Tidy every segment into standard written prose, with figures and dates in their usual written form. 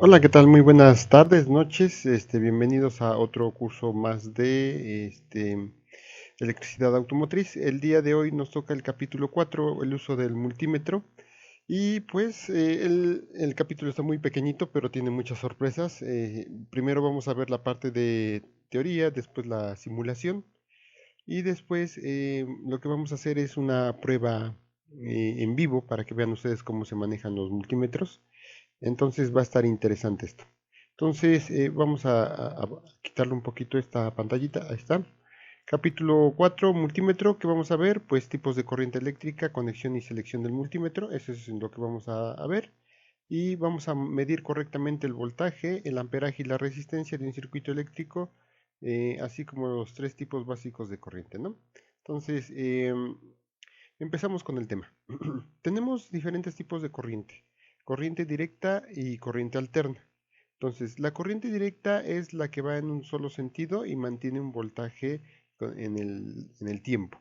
Hola, ¿qué tal? Muy buenas tardes, noches. Bienvenidos a otro curso más de electricidad automotriz. El día de hoy nos toca el capítulo 4, el uso del multímetro. Y pues el capítulo está muy pequeñito, pero tiene muchas sorpresas. Primero vamos a ver la parte de teoría, después la simulación y después lo que vamos a hacer es una prueba en vivo para que vean ustedes cómo se manejan los multímetros. Entonces va a estar interesante esto. Entonces vamos a quitarle un poquito esta pantallita. Ahí está. Capítulo 4, multímetro. ¿Qué vamos a ver? Pues tipos de corriente eléctrica, conexión y selección del multímetro. Eso es lo que vamos a ver. Y vamos a medir correctamente el voltaje, el amperaje y la resistencia de un circuito eléctrico, así como los tres tipos básicos de corriente, ¿no? Entonces, empezamos con el tema. Tenemos diferentes tipos de corriente, corriente directa y corriente alterna. Entonces, la corriente directa es la que va en un solo sentido y mantiene un voltaje en el tiempo.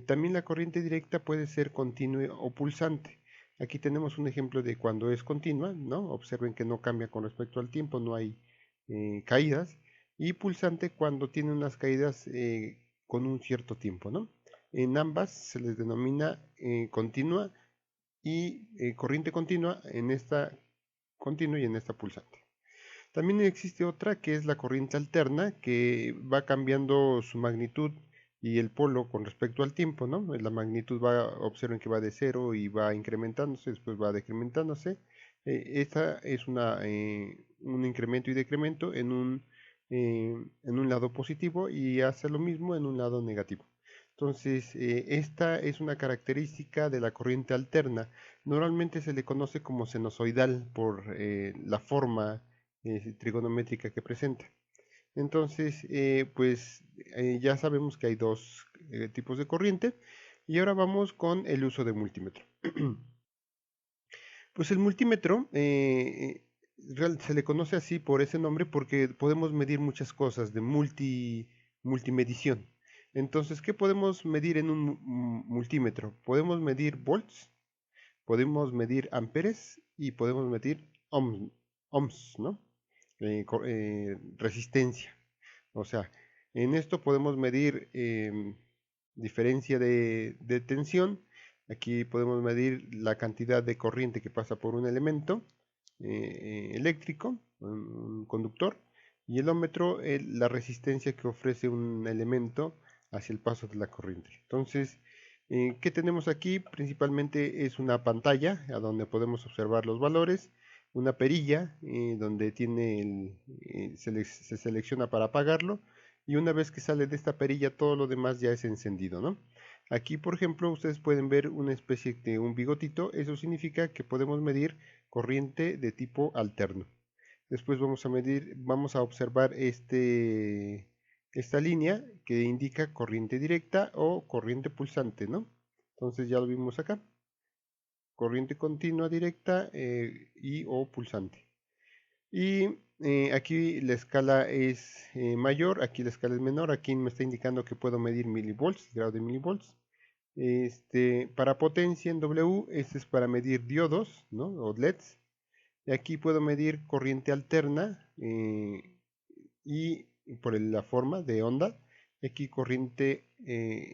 También la corriente directa puede ser continua o pulsante. Aquí tenemos un ejemplo de cuando es continua, ¿no? Observen que no cambia con respecto al tiempo, no hay caídas. Y pulsante cuando tiene unas caídas con un cierto tiempo, ¿no? En ambas se les denomina continua y corriente continua en esta continua y en esta pulsante. También existe otra que es la corriente alterna, que va cambiando su magnitud y el polo con respecto al tiempo, ¿no? La magnitud observen que va de cero y va incrementándose, después va decrementándose. Esta es un incremento y decremento en un lado positivo y hace lo mismo en un lado negativo. Entonces, esta es una característica de la corriente alterna. Normalmente se le conoce como sinusoidal por la forma trigonométrica que presenta. Entonces, pues ya sabemos que hay dos tipos de corriente y ahora vamos con el uso de multímetro. Pues el multímetro se le conoce así por ese nombre porque podemos medir muchas cosas de multimedición. Entonces, ¿qué podemos medir en un multímetro? Podemos medir volts, podemos medir amperes y podemos medir ohms, ¿no? Resistencia. O sea, en esto podemos medir diferencia de tensión. Aquí podemos medir la cantidad de corriente que pasa por un elemento eléctrico, un conductor, y el ómetro, la resistencia que ofrece un elemento hacia el paso de la corriente. Entonces, ¿qué tenemos aquí? Principalmente es una pantalla a donde podemos observar los valores, una perilla donde se selecciona para apagarlo y una vez que sale de esta perilla todo lo demás ya es encendido, ¿no? Aquí, por ejemplo, ustedes pueden ver una especie de un bigotito, eso significa que podemos medir corriente de tipo alterno. Después vamos a observar esta línea que indica corriente directa o corriente pulsante, ¿no? Entonces ya lo vimos acá, corriente continua directa y o pulsante. Y aquí la escala es mayor, aquí la escala es menor, aquí me está indicando que puedo medir milivolts, grado de milivolts. Para potencia en W, este es para medir diodos, ¿no? O LEDs. Y aquí puedo medir corriente alterna y por la forma de onda, aquí corriente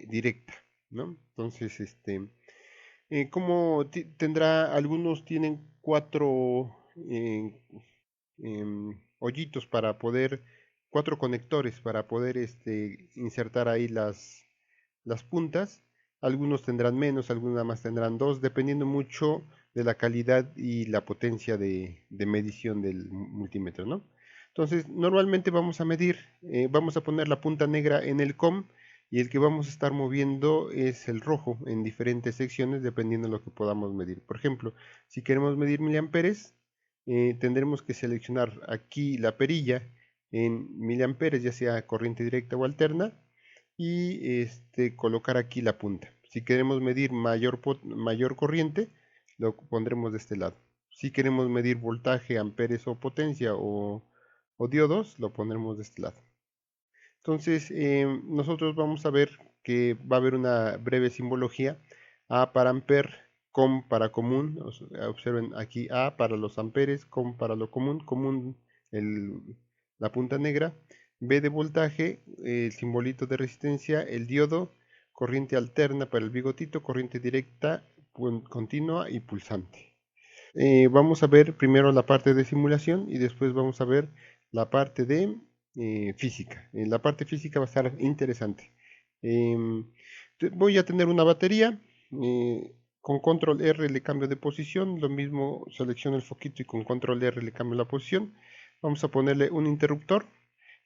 directa, ¿no? Entonces, como algunos tienen cuatro hoyitos para poder, cuatro conectores para poder insertar ahí las puntas. Algunos tendrán menos, algunos nada más tendrán dos, dependiendo mucho de la calidad y la potencia de medición del multímetro, ¿no? Entonces, normalmente vamos a poner la punta negra en el COM y el que vamos a estar moviendo es el rojo en diferentes secciones dependiendo de lo que podamos medir. Por ejemplo, si queremos medir miliamperes, tendremos que seleccionar aquí la perilla en miliamperes, ya sea corriente directa o alterna, y colocar aquí la punta. Si queremos medir mayor corriente, lo pondremos de este lado. Si queremos medir voltaje, amperes o potencia o diodos, lo pondremos de este lado. Entonces, nosotros vamos a ver que va a haber una breve simbología. A para amper com para común, observen aquí A para los amperes, com para lo común, común la punta negra, B de voltaje, el simbolito de resistencia, el diodo, corriente alterna para el bigotito, corriente directa, continua y pulsante. Vamos a ver primero la parte de simulación y después vamos a ver la parte de física. La parte física va a estar interesante. Voy a tener una batería. Con control R le cambio de posición. Lo mismo selecciono el foquito y con control R le cambio la posición. Vamos a ponerle un interruptor.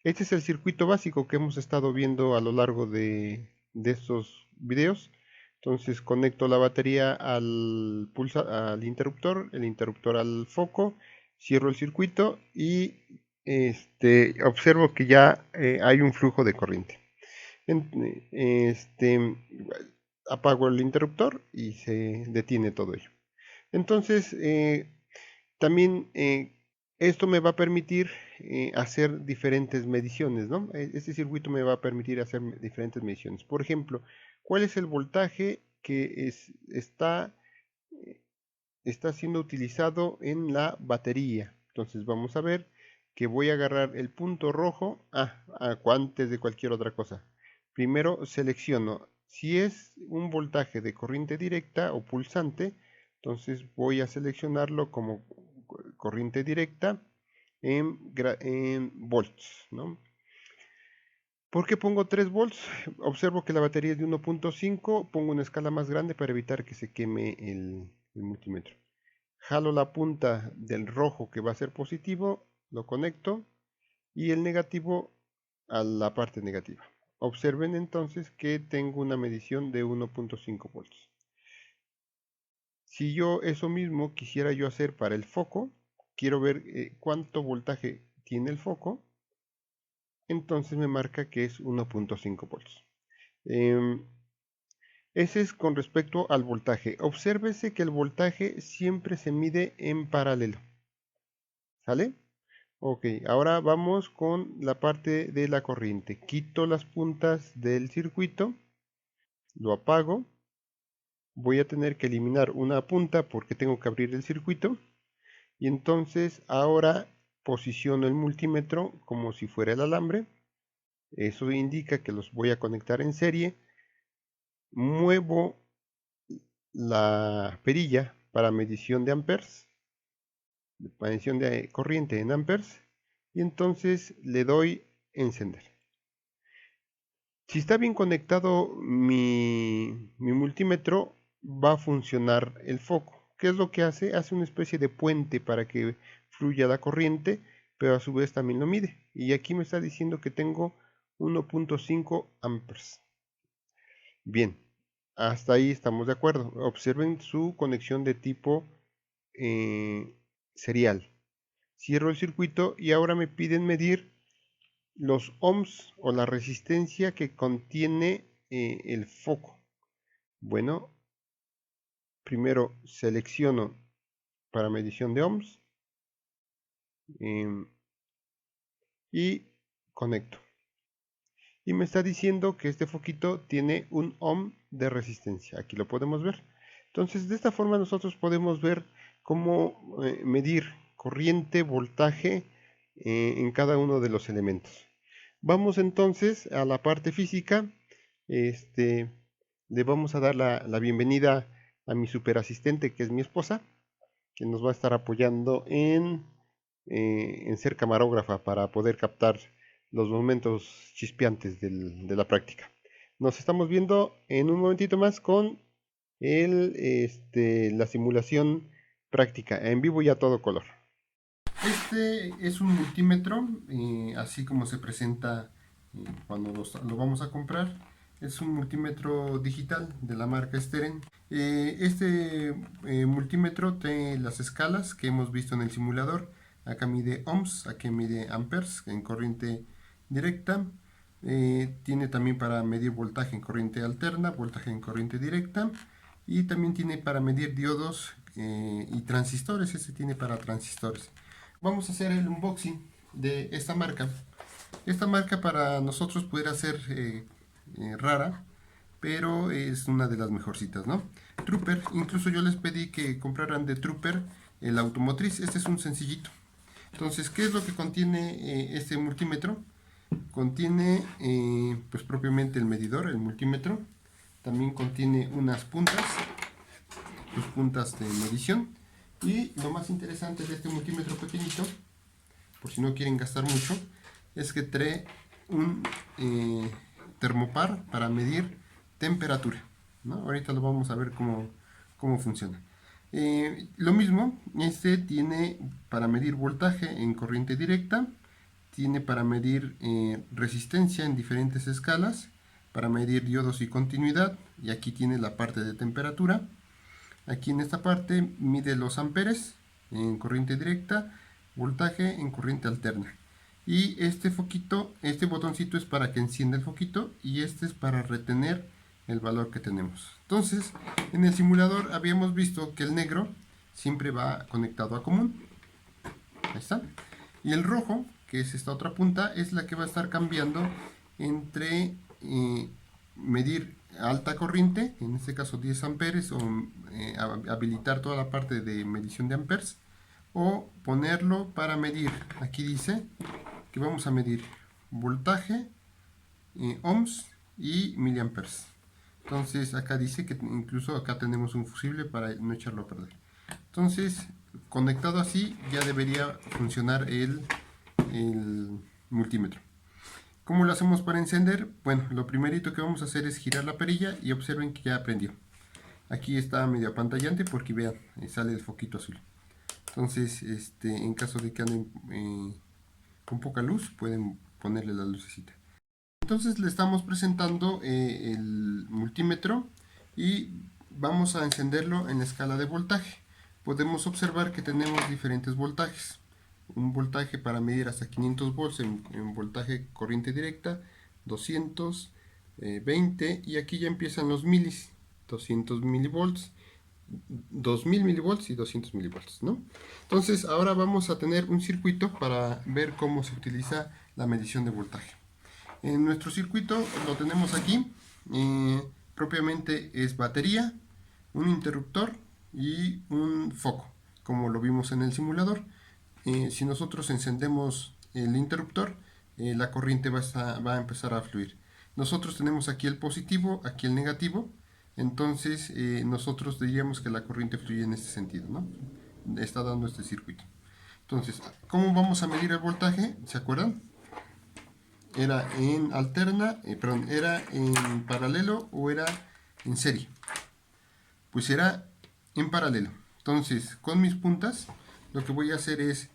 Este es el circuito básico que hemos estado viendo a lo largo de estos videos. Entonces conecto la batería al interruptor, el interruptor al foco, cierro el circuito y observo que ya hay un flujo de corriente. Apago el interruptor y se detiene todo ello. Entonces, también esto me va a permitir hacer diferentes mediciones, ¿no? Este circuito me va a permitir hacer diferentes mediciones. Por ejemplo, ¿cuál es el voltaje que está siendo utilizado en la batería? Entonces vamos a ver que voy a agarrar el punto rojo antes de cualquier otra cosa. Primero selecciono si es un voltaje de corriente directa o pulsante, entonces voy a seleccionarlo como corriente directa en volts, ¿no? ¿Por qué pongo 3 volts? Observo que la batería es de 1.5, pongo una escala más grande para evitar que se queme el multímetro. Jalo la punta del rojo que va a ser positivo, lo conecto y el negativo a la parte negativa. Observen entonces que tengo una medición de 1.5 volts. Si yo eso mismo quisiera yo hacer para el foco, quiero ver cuánto voltaje tiene el foco, entonces me marca que es 1.5 volts. Ese es con respecto al voltaje. Obsérvese que el voltaje siempre se mide en paralelo. ¿Sale? Ok, ahora vamos con la parte de la corriente. Quito las puntas del circuito, lo apago. Voy a tener que eliminar una punta porque tengo que abrir el circuito. Y entonces ahora posiciono el multímetro como si fuera el alambre. Eso indica que los voy a conectar en serie. Muevo la perilla para medición de amperes, medición de corriente en amperes, y entonces le doy encender. Si está bien conectado mi multímetro, va a funcionar el foco. ¿Qué es lo que hace? Hace una especie de puente para que fluya la corriente, pero a su vez también lo mide. Y aquí me está diciendo que tengo 1.5 amperes. Bien, hasta ahí estamos de acuerdo. Observen su conexión de tipo serial. Cierro el circuito y ahora me piden medir los ohms o la resistencia que contiene el foco. Bueno, primero selecciono para medición de ohms y conecto. Y me está diciendo que este foquito tiene un ohm de resistencia. Aquí lo podemos ver. Entonces, de esta forma nosotros podemos ver cómo medir corriente, voltaje en cada uno de los elementos. Vamos entonces a la parte física. Le vamos a dar la bienvenida a mi super asistente, que es mi esposa, que nos va a estar apoyando en ser camarógrafa para poder captar los momentos chispeantes de la práctica. Nos estamos viendo en un momentito más con la simulación práctica en vivo y a todo color. Este es un multímetro, así como se presenta cuando lo vamos a comprar. Es un multímetro digital de la marca Steren. Este multímetro tiene las escalas que hemos visto en el simulador. Acá mide ohms, aquí mide amperes en corriente directa. Tiene también para medir voltaje en corriente alterna, voltaje en corriente directa. Y también tiene para medir diodos y transistores. Este tiene para transistores. Vamos a hacer el unboxing de esta marca. Esta marca para nosotros pudiera ser rara, pero es una de las mejorcitas, ¿no? Trooper, incluso yo les pedí que compraran de Trooper el automotriz. Este es un sencillito. Entonces, ¿qué es lo que contiene este multímetro? Contiene pues propiamente el medidor, el multímetro. También contiene unas puntas, sus puntas de medición. Y lo más interesante de este multímetro pequeñito, por si no quieren gastar mucho, es que trae un termopar para medir temperatura, ¿no? Ahorita lo vamos a ver cómo funciona. Lo mismo, este tiene para medir voltaje en corriente directa, tiene para medir resistencia en diferentes escalas, para medir diodos y continuidad, y aquí tiene la parte de temperatura. Aquí en esta parte mide los amperes en corriente directa, voltaje en corriente alterna. Y este foquito, este botoncito es para que encienda el foquito y este es para retener el valor que tenemos. Entonces, en el simulador habíamos visto que el negro siempre va conectado a común. Ahí está. Y el rojo, que es esta otra punta, es la que va a estar cambiando entre medir alta corriente, en este caso 10 amperes, o habilitar toda la parte de medición de amperes, o ponerlo para medir, aquí dice que vamos a medir voltaje, ohms y miliamperes. Entonces acá dice que incluso acá tenemos un fusible para no echarlo a perder. Entonces, conectado así ya debería funcionar el multímetro. ¿Cómo lo hacemos para encender? Bueno, lo primerito que vamos a hacer es girar la perilla y observen que ya prendió. Aquí está medio apantallante porque vean, sale el foquito azul. Entonces, en caso de que anden con poca luz, pueden ponerle la lucecita. Entonces le estamos presentando el multímetro y vamos a encenderlo en la escala de voltaje. Podemos observar que tenemos diferentes voltajes. Un voltaje para medir hasta 500 volts en voltaje corriente directa, 200, 20 y aquí ya empiezan los milis, 200 milivolts, 2000 milivolts y 200 milivolts, ¿no? Entonces ahora vamos a tener un circuito para ver cómo se utiliza la medición de voltaje. En nuestro circuito lo tenemos aquí, propiamente es batería, un interruptor y un foco, como lo vimos en el simulador. Si nosotros encendemos el interruptor, la corriente va a empezar a fluir. Nosotros tenemos aquí el positivo, aquí el negativo, entonces nosotros diríamos que la corriente fluye en este sentido, ¿no? Está dando este circuito. Entonces, ¿cómo vamos a medir el voltaje? ¿Se acuerdan? Era en alterna, perdón, era en paralelo o era en serie. Pues era en paralelo. Entonces, con mis puntas, lo que voy a hacer es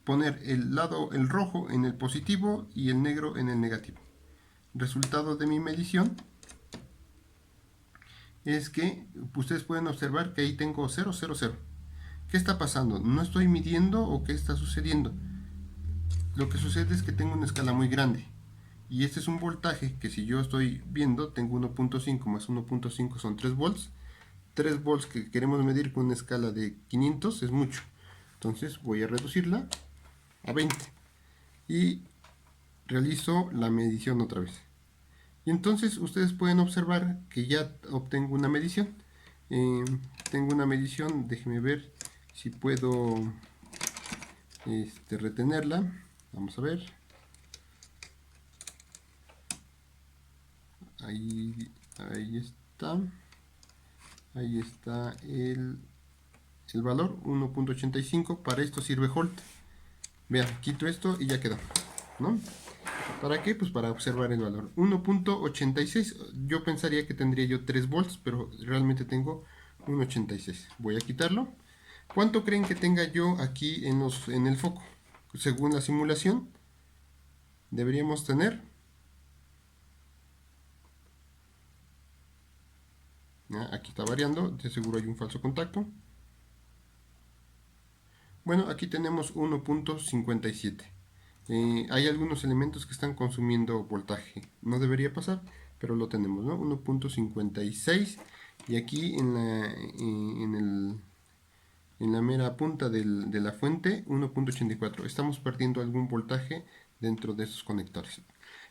poner el rojo en el positivo y el negro en el negativo. Resultado de mi medición es que ustedes pueden observar que ahí tengo 0, 0, 0. ¿Qué está pasando? ¿No estoy midiendo o qué está sucediendo? Lo que sucede es que tengo una escala muy grande. Y este es un voltaje que si yo estoy viendo, tengo 1.5 más 1.5 son 3 volts. 3 volts que queremos medir con una escala de 500 es mucho. Entonces voy a reducirla a 20. Y realizo la medición otra vez. Y entonces ustedes pueden observar que ya obtengo una medición. Tengo una medición, déjenme ver si puedo retenerla. Vamos a ver. Ahí está. Ahí está el valor 1.85. Para esto sirve Holt. Vean, quito esto y ya quedó, ¿no? ¿Para qué? Pues para observar el valor. 1.86. Yo pensaría que tendría yo 3 volts, pero realmente tengo 1.86. Voy a quitarlo. ¿Cuánto creen que tenga yo aquí en el foco? Según la simulación, deberíamos tener... Aquí está variando, de seguro hay un falso contacto. Bueno, aquí tenemos 1.57. Hay algunos elementos que están consumiendo voltaje. No debería pasar, pero lo tenemos, ¿no? 1.56 y aquí en la mera punta de la fuente 1.84. Estamos perdiendo algún voltaje dentro de esos conectores.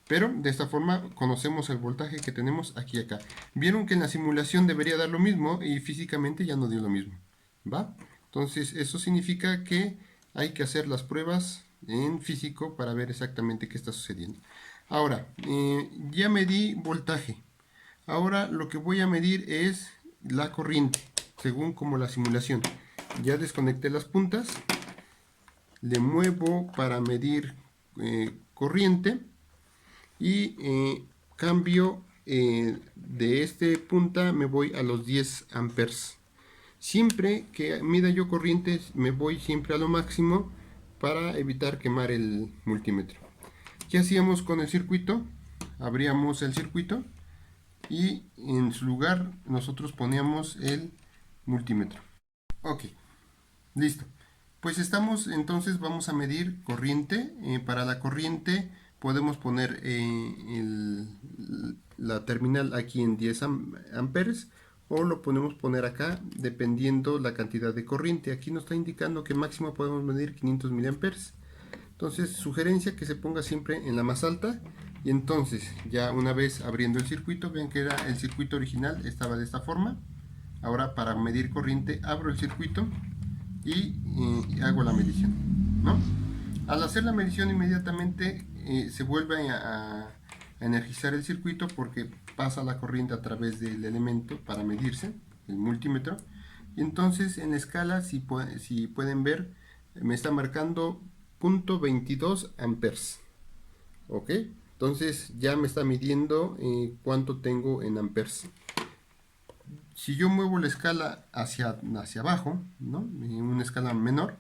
Pero de esta forma conocemos el voltaje que tenemos aquí y acá. Vieron que en la simulación debería dar lo mismo y físicamente ya no dio lo mismo. ¿Va? Entonces eso significa que hay que hacer las pruebas en físico para ver exactamente qué está sucediendo. Ahora, ya medí voltaje. Ahora lo que voy a medir es la corriente, según como la simulación. Ya desconecté las puntas, le muevo para medir corriente y cambio de este punta, me voy a los 10 amperes. Siempre que mida yo corrientes me voy siempre a lo máximo para evitar quemar el multímetro. ¿Qué hacíamos con el circuito? Abríamos el circuito y en su lugar nosotros poníamos el multímetro. Ok, listo. Pues estamos, entonces vamos a medir corriente. Para la corriente podemos poner la terminal aquí en 10 amperes o lo podemos poner acá dependiendo la cantidad de corriente. Aquí nos está indicando que máximo podemos medir 500 miliamperes. Entonces, sugerencia que se ponga siempre en la más alta. Y entonces, ya una vez abriendo el circuito, ven que era el circuito original, estaba de esta forma. Ahora para medir corriente abro el circuito y hago la medición, ¿no? Al hacer la medición inmediatamente se vuelve a energizar el circuito porque pasa la corriente a través del elemento para medirse, el multímetro. Y entonces en la escala, si pueden ver, me está marcando 0.22 amperes. ¿Ok? Entonces ya me está midiendo cuánto tengo en amperes. Si yo muevo la escala hacia abajo, ¿no? En una escala menor,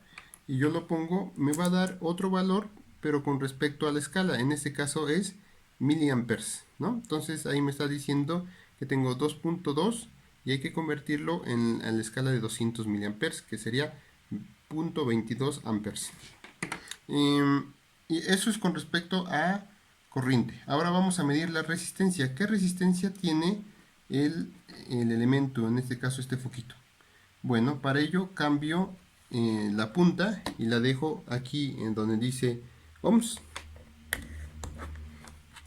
y yo lo pongo, me va a dar otro valor, pero con respecto a la escala. En este caso es miliamperes, ¿no? Entonces ahí me está diciendo que tengo 2.2 y hay que convertirlo en la escala de 200 miliamperes, que sería 0.22 amperes. Y eso es con respecto a corriente. Ahora vamos a medir la resistencia. ¿Qué resistencia tiene el elemento, en este caso este foquito? Bueno, para ello cambio la punta y la dejo aquí en donde dice ohms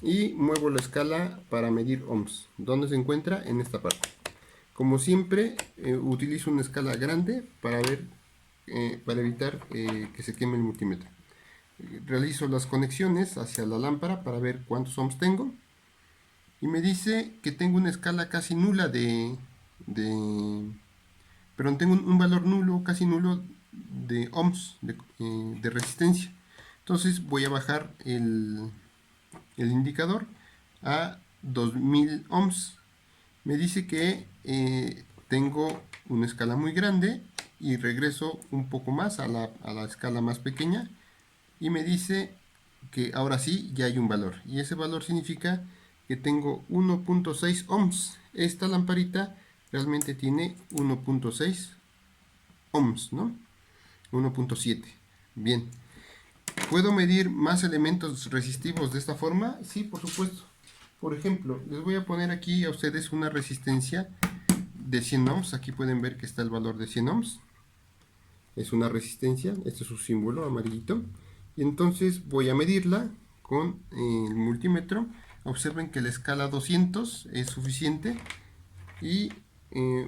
y muevo la escala para medir ohms. ¿Dónde se encuentra? En esta parte. Como siempre, utilizo una escala grande para ver, para evitar que se queme el multímetro. Realizo las conexiones hacia la lámpara para ver cuántos ohms tengo y me dice que tengo una escala casi nula pero tengo un valor nulo, casi nulo de ohms, de resistencia. Entonces voy a bajar el indicador a 2000 ohms. Me dice que tengo una escala muy grande y regreso un poco más a la escala más pequeña y me dice que ahora sí ya hay un valor y ese valor significa que tengo 1.6 ohms. Esta lamparita realmente tiene 1.6 ohms, ¿no? 1.7. Bien. ¿Puedo medir más elementos resistivos de esta forma? Sí, por supuesto. Por ejemplo, les voy a poner aquí a ustedes una resistencia de 100 ohms. Aquí pueden ver que está el valor de 100 ohms. Es una resistencia, este es su símbolo amarillito. Y entonces voy a medirla con el multímetro. Observen que la escala 200 es suficiente y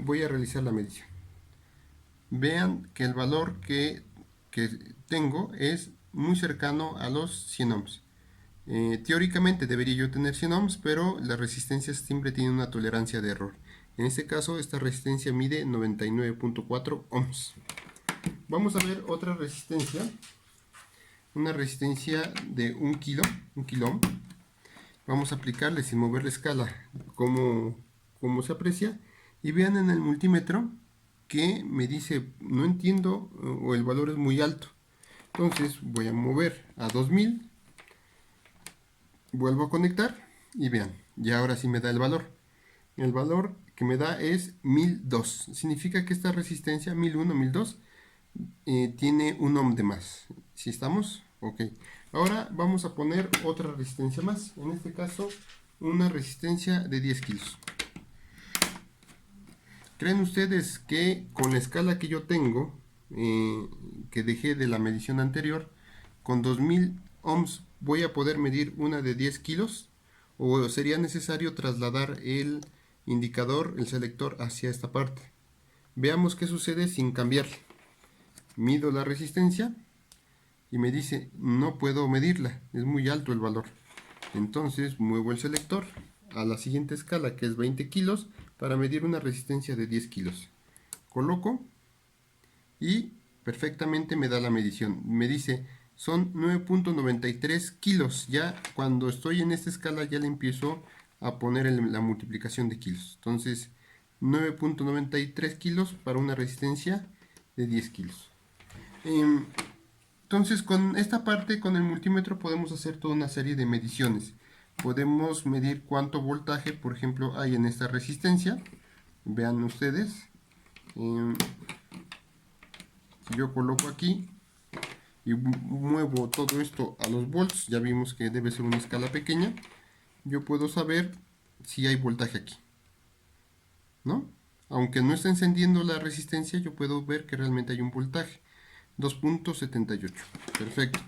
voy a realizar la medición. Vean que el valor que tengo es muy cercano a los 100 ohms. Teóricamente debería yo tener 100 ohms, pero las resistencias siempre tienen una tolerancia de error. En este caso, esta resistencia mide 99.4 ohms. Vamos a ver otra resistencia, una resistencia de 1 kilo ohm. Vamos a aplicarle sin mover la escala como se aprecia y vean en el multímetro que me dice no entiendo o el valor es muy alto. Entonces voy a mover a 2000, vuelvo a conectar y vean, ya ahora sí me da el valor. El valor que me da es 1002. Significa que esta resistencia 1001, 1002 tiene un ohm de más. ¿Sí estamos? Ok. Ahora vamos a poner otra resistencia más. En este caso, una resistencia de 10 kilos. ¿Creen ustedes que con la escala que yo tengo, que dejé de la medición anterior, con 2000 ohms voy a poder medir una de 10 kilos, o sería necesario trasladar el indicador, el selector, hacia esta parte. Veamos qué sucede sin cambiarle. Mido la resistencia y me dice no puedo medirla, es muy alto el valor. Entonces muevo el selector a la siguiente escala, que es 20 kilos, para medir una resistencia de 10 kilos. Coloco y perfectamente me da la medición. Me dice son 9.93 kilos. Ya cuando estoy en esta escala ya le empiezo a poner la multiplicación de kilos. Entonces 9.93 kilos para una resistencia de 10 kilos. Entonces con esta parte, con el multímetro, podemos hacer toda una serie de mediciones. Podemos medir cuánto voltaje, por ejemplo, hay en esta resistencia. Vean ustedes. Si yo coloco aquí y muevo todo esto a los volts, ya vimos que debe ser una escala pequeña, yo puedo saber si hay voltaje aquí, ¿no? Aunque no está encendiendo la resistencia, yo puedo ver que realmente hay un voltaje. 2.78. Perfecto.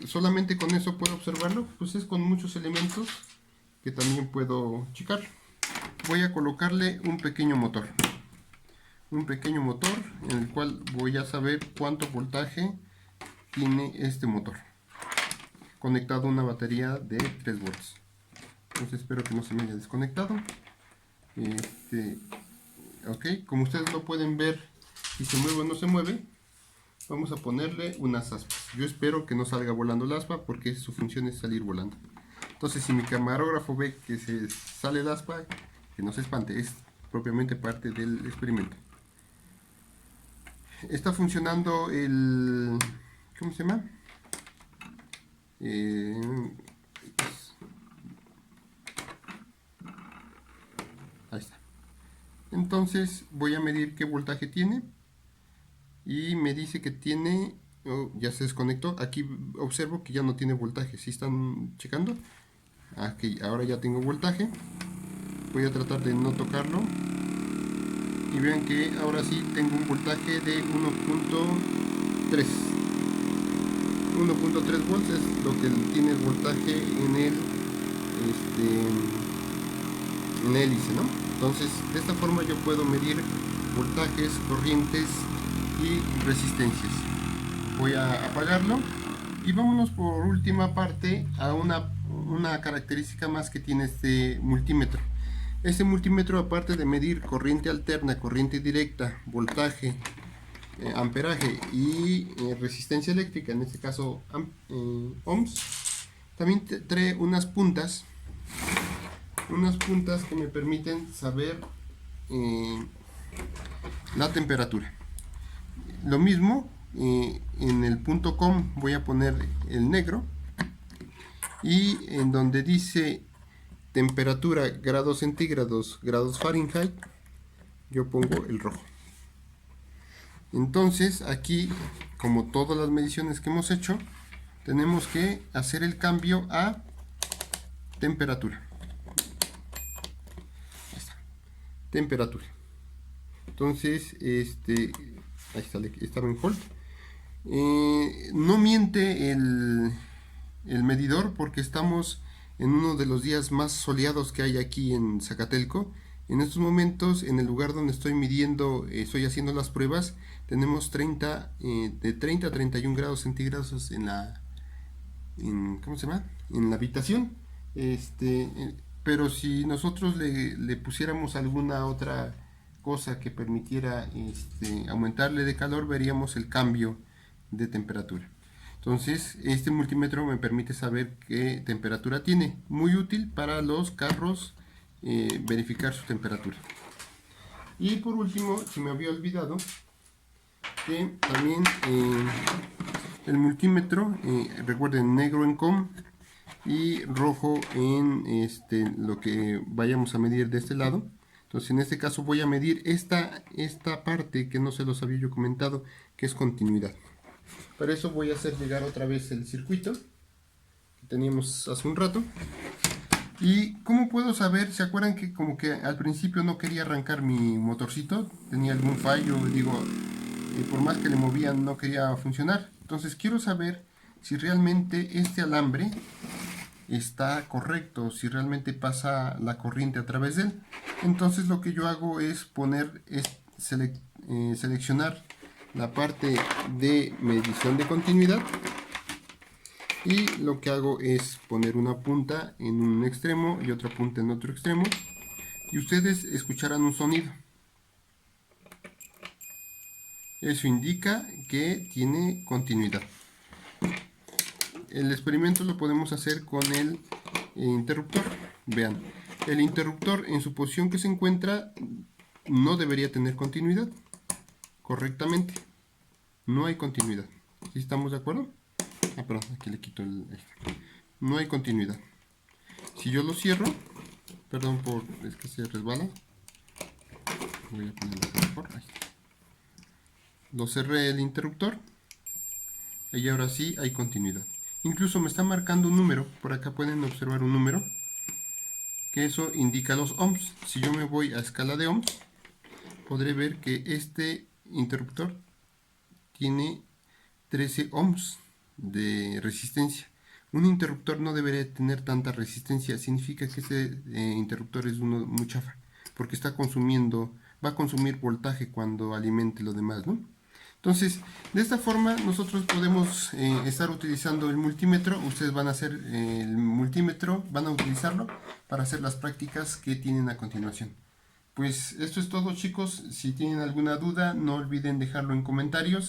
Solamente con eso puedo observarlo. Pues es con muchos elementos que también puedo checar. Voy a colocarle un pequeño motor. Un pequeño motor en el cual voy a saber cuánto voltaje tiene este motor. Conectado a una batería de 3 volts. Entonces espero que no se me haya desconectado. Ok, como ustedes lo pueden ver, si se mueve o no se mueve, vamos a ponerle unas aspas. Yo espero que no salga volando la aspa, porque su función es salir volando. Entonces si mi camarógrafo ve que se sale el aspa, que no se espante, es propiamente parte del experimento. Está funcionando el... ¿cómo se llama? Ahí está. Entonces voy a medir qué voltaje tiene. Y me dice que tiene... oh, ya se desconectó. Aquí observo que ya no tiene voltaje. ¿Sí están checando? Aquí, ahora ya tengo voltaje. Voy a tratar de no tocarlo. Y vean que ahora sí tengo un voltaje de 1.3. 1.3 volts es lo que tiene el voltaje en el hélice, ¿no? Entonces, de esta forma yo puedo medir voltajes, corrientes y resistencias. Voy a apagarlo y vámonos por última parte a una característica más que tiene este multímetro. Este multímetro, aparte de medir corriente alterna, corriente directa, voltaje, amperaje y resistencia eléctrica, en este caso ohms, también trae unas puntas que me permiten saber la temperatura. Lo mismo, en el punto com voy a poner el negro, y en donde dice temperatura grados centígrados, grados Fahrenheit, yo pongo el rojo. Entonces aquí, como todas las mediciones que hemos hecho, tenemos que hacer el cambio a temperatura. Ahí está. Temperatura. Entonces, ahí está, estaba en hold. No miente el medidor, porque estamos en uno de los días más soleados que hay aquí en Zacatelco. En estos momentos, en el lugar donde estoy midiendo, estoy haciendo las pruebas, tenemos de 30 a 31 grados centígrados ¿cómo se llama? En la habitación. Pero si nosotros le pusiéramos alguna otra cosa que permitiera aumentarle de calor, veríamos el cambio de temperatura. Entonces este multímetro me permite saber qué temperatura tiene. Muy útil para los carros, verificar su temperatura. Y por último, se me había olvidado que también el multímetro, recuerden, negro en COM y rojo en lo que vayamos a medir de este lado. Entonces en este caso voy a medir esta parte que no se los había yo comentado, que es continuidad. Para eso voy a hacer llegar otra vez el circuito que teníamos hace un rato. ¿Y cómo puedo saber? ¿Se acuerdan que como que al principio no quería arrancar mi motorcito? Tenía algún fallo, digo, por más que le movía no quería funcionar. Entonces quiero saber si realmente este alambre está correcto, si realmente pasa la corriente a través de él. Entonces lo que yo hago es seleccionar la parte de medición de continuidad, y lo que hago es poner una punta en un extremo y otra punta en otro extremo, y ustedes escucharán un sonido. Eso indica que tiene continuidad. El experimento lo podemos hacer con el interruptor. Vean, el interruptor en su posición que se encuentra no debería tener continuidad correctamente. No hay continuidad. ¿Sí estamos de acuerdo? Ah, perdón, aquí le quito el... No hay continuidad. Si yo lo cierro, perdón es que se resbala. Voy a ponerlo mejor. Ahí. Lo cerré el interruptor y ahora sí hay continuidad. Incluso me está marcando un número. Por acá pueden observar un número, que eso indica los ohms. Si yo me voy a escala de ohms, podré ver que este interruptor tiene 13 ohms de resistencia. Un interruptor no debería tener tanta resistencia. Significa que este interruptor es uno muy chafa, porque va a consumir voltaje cuando alimente lo demás, ¿no? Entonces, de esta forma nosotros podemos estar utilizando el multímetro. Ustedes van a hacer el multímetro, van a utilizarlo para hacer las prácticas que tienen a continuación. Pues esto es todo, chicos. Si tienen alguna duda, no olviden dejarlo en comentarios.